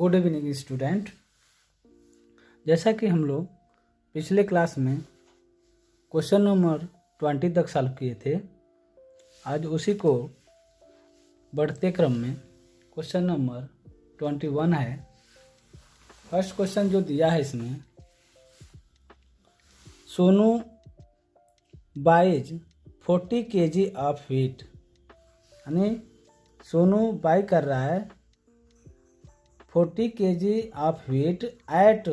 Good evening student. जैसा कि हम लोग पिछले क्लास में क्वेश्चन नंबर 20 तक सॉल्व किए थे, आज उसी को बढ़ते क्रम में क्वेश्चन नंबर 21 है। फर्स्ट क्वेश्चन जो दिया है इसमें, Sonu buys 40 kg of wheat, यानी सोनू बाई कर रहा है 40 kg ऑफ व्हीट एट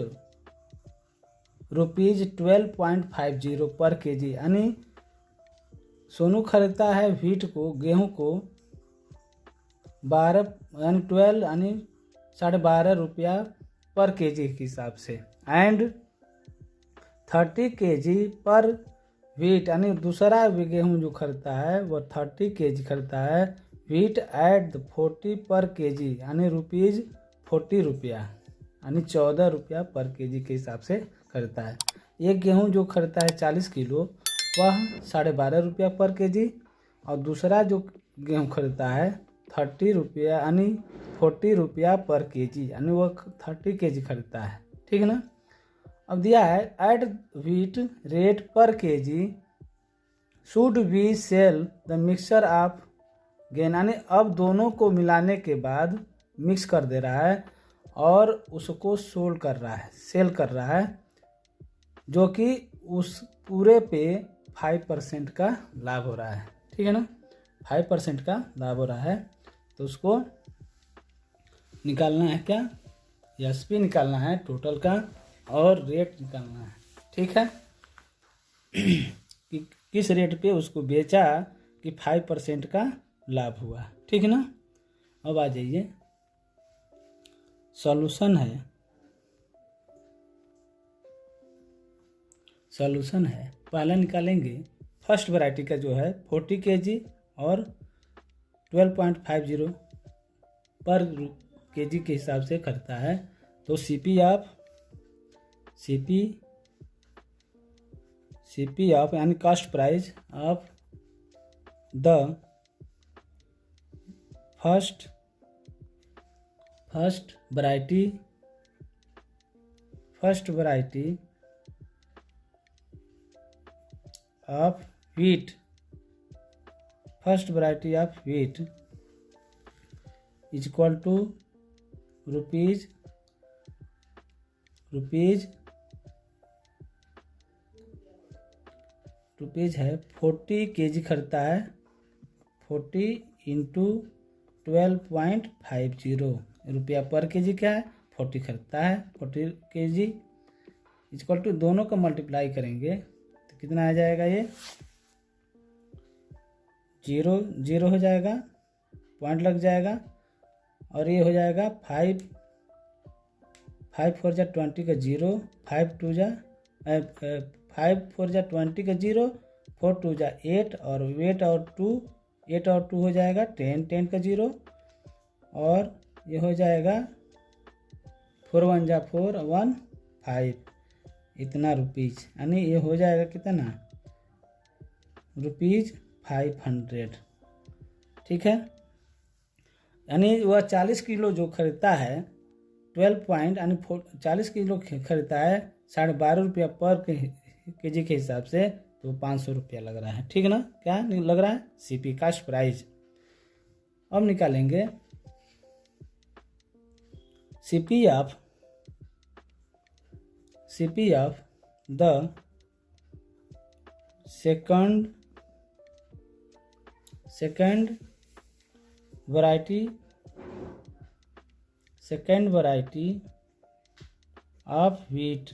₹12.50 पर kg, यानी सोनू खरीदता है व्हीट को, गेहूं को 12 यानी 12.5 रुपया पर kg के हिसाब से, एंड 30 kg पर व्हीट, यानी दूसरा भी गेहूं जो खरीदता है वो 30 kg खरीदता है व्हीट एट 40 पर kg, यानी ₹40, यानी 14 रुपया पर kg के हिसाब से खरीदता है। एक गेहूं जो खरीदता है 40 किलो वह 12.5 रुपया पर kg, और दूसरा जो गेहूं खरीदता है 30 रुपया यानी 40 रुपया पर kg, यानी वह 30 kg खरीदता है। ठीक है ना। अब दिया है at what rate per kg should we sell the mixture of grain, यानी अब दोनों को मिलाने के बाद मिक्स कर दे रहा है और उसको सेल कर रहा है, जो कि उस पूरे पे 5% का लाभ हो रहा है। ठीक है ना, 5% का लाभ हो रहा है। तो उसको निकालना है क्या, एसपी निकालना है टोटल का और रेट निकालना है। ठीक है कि किस रेट पे उसको बेचा कि 5% का लाभ हुआ। ठीक है ना। अब आ जाइए, सॉल्यूशन है। पहला निकालेंगे फर्स्ट वैरायटी का जो है 40 kg और 12.50 पर kg के हिसाब से करता है। तो सीपी ऑफ यानी cost price of the first variety of wheat is equal to rupees है 40 kg खरीदता है, 40 इंटू 12.50 रुपया पर kg क्या है 40 खरीदता है, 40 kg इक्वल टू दोनों का मल्टीप्लाई करेंगे तो कितना आ जाएगा, ये 0 हो जाएगा, पॉइंट लग जाएगा, और ये हो जाएगा 5 4 जा 20 का 0, 5 4 जा 20 का 0, 4 2 जा 8, और 8 और 2 हो जाएगा 10 का 0, और ये हो जाएगा 4 1 जा 4 1 5, इतना रुपीज, यानी ये हो जाएगा कितना ₹500। ठीक है, यानी वह 40 किलो जो खरीदता है 40 किलो खरीदता है 12.5 रुपया पर kg के हिसाब से, तो 500 रुपया लग रहा है। ठीक है ना, क्या लग रहा है, सीपी कास्ट प्राइस। अब निकालेंगे CP of the second variety of wheat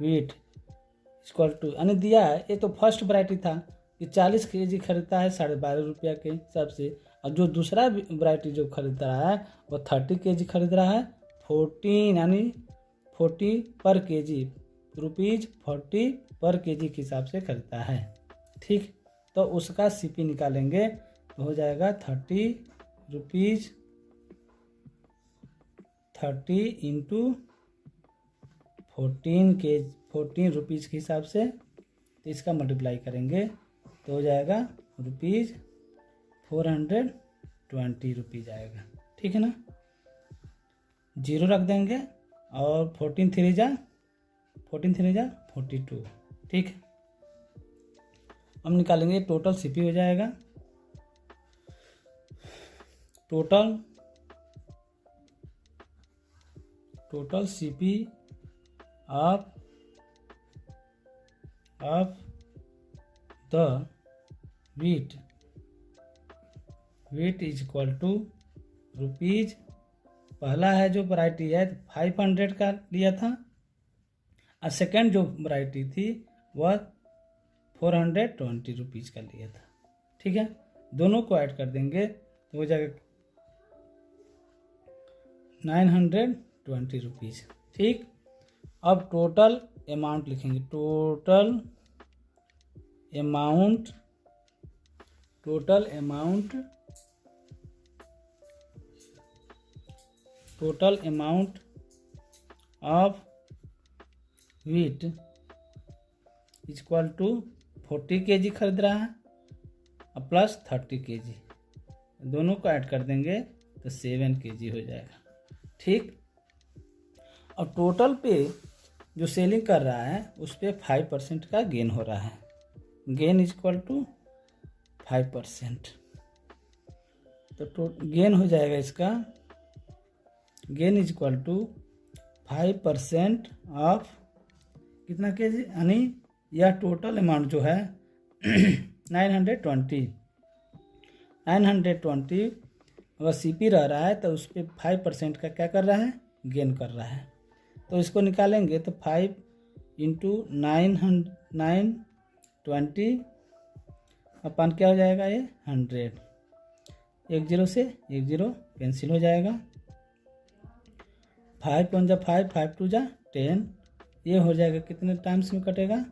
equal to, यानी दिया है, ये तो फर्स्ट वैरायटी था कि 40 kg खरीदता है 12.5 रुपया के हिसाब से, और जो दूसरा वैरायटी जो खरीद रहा है वो 30 kg खरीद रहा है, 14 यानी 40 पर kg, ₹40 पर kg के हिसाब से खरीदता है। ठीक, तो उसका सीपी निकालेंगे तो हो जाएगा 30 इंटू 14 रुपीज़ के हिसाब से, तो इसका मल्टीप्लाई करेंगे तो हो जाएगा ₹420 आएगा। ठीक। ठीक है ना, 0 रख देंगे और 14 3 जा 42, ठीक है। हम निकालेंगे टोटल सीपी हो जाएगा, total CP of the wheat is equal to rupees, पहला है जो वैरायटी है 500 का लिया था और सेकेंड जो वैरायटी थी वह 420 रुपीज़ का लिया था, ठीक है। दोनों को ऐड कर देंगे तो हो जाएगा 920 रुपीज़, ठीक। अब टोटल अमाउंट लिखेंगे, total amount of wheat is equal to 40 kg खरीद रहा है और प्लस 30 kg, दोनों को ऐड कर देंगे तो 7 kg हो जाएगा, ठीक। और टोटल पे जो सेलिंग कर रहा है उस पर 5% का गेन हो रहा है, गेन इज इक्वल टू 5%, तो गेन हो जाएगा इसका, gain is equal to 5% of कितना केजी, यानी यह टोटल अमाउंट जो है 920 अगर सीपी रह रहा है तो उस पर 5% का क्या कर रहा है, गेन कर रहा है। तो इसको निकालेंगे तो 5 इंटू 920 अपन क्या हो जाएगा, ये 100, 1 0 से 1 0 कैंसिल हो जाएगा, 5 1 जा 5, 5 2 जा 10, ये हो जाएगा कितने टाइम्स में कटेगा,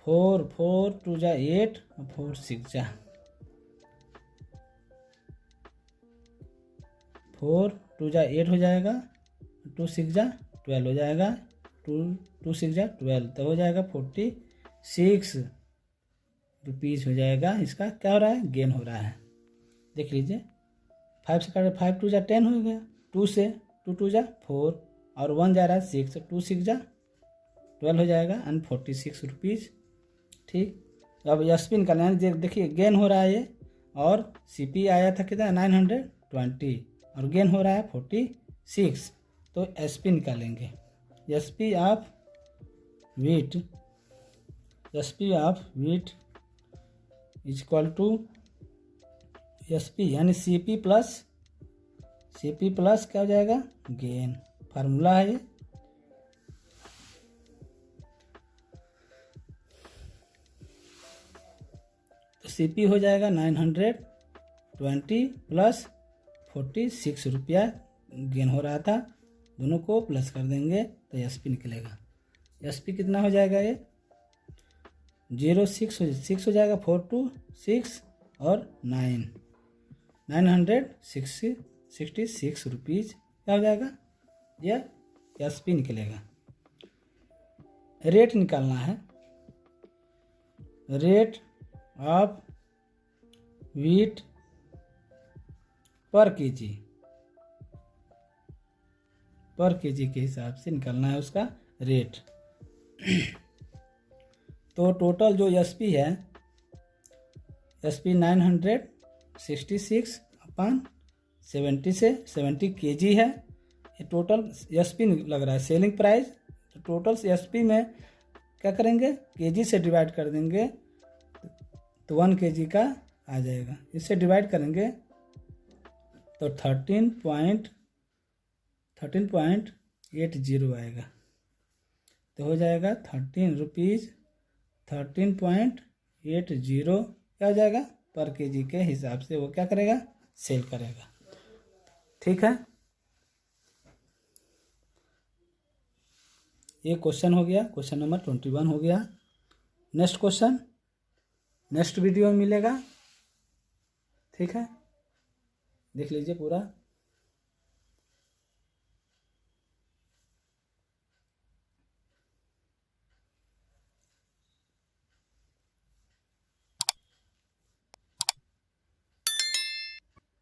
4 4 2 जा 8 और 4 6 जा 4 2 जा 8 हो जाएगा, 2 6 जा 12 हो जाएगा, 2 6 जा 12, तो हो जाएगा 46 रुपीज़ हो जाएगा। इसका क्या हो रहा है, गेन हो रहा है, देख लीजिए 5 से काटे 5 2 जा 10 हो गया, 2 से 2 2 जा 4 और 1 जा रहा है 6, 2 6 जा 12 हो जाएगा एंड 46 रुपीज़, ठीक। अब एसपी निकालना है, देखिए गेन हो रहा है ये, और सीपी आया था कितना 920 और गेन हो रहा है 46, तो एसपी निकालेंगे, SP of wheat is equal to SP यानी सीपी प्लस क्या हो जाएगा, गेन, फार्मूला है ये, तो सीपी हो जाएगा 920 प्लस 46 रुपया गेन हो रहा था, दोनों को प्लस कर देंगे तो एसपी निकलेगा। एसपी कितना हो जाएगा, ये 6 हो जाएगा, 4 2 6 और 966 रुपीज़ क्या हो जाएगा, यह एसपी निकलेगा। रेट निकालना है, रेट ऑफ वीट पर केजी के हिसाब से निकालना है उसका रेट। तो टोटल जो एसपी है, एसपी 966 अपन 70 से 70 kg है, ये टोटल एसपी लग रहा है, सेलिंग प्राइस। तो टोटल एसपी में क्या करेंगे, केजी से डिवाइड कर देंगे तो 1 kg का आ जाएगा, इससे डिवाइड करेंगे तो 13.80 आएगा, तो हो जाएगा 13 रुपीज़ 13.80 क्या हो जाएगा पर केजी के हिसाब से वो क्या करेगा, सेल करेगा, ठीक है। ये क्वेश्चन हो गया, क्वेश्चन नंबर 21 हो गया। नेक्स्ट क्वेश्चन नेक्स्ट वीडियो में मिलेगा, ठीक है, देख लीजिए पूरा।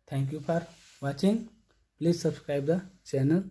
Thank you for watching. Please subscribe the channel.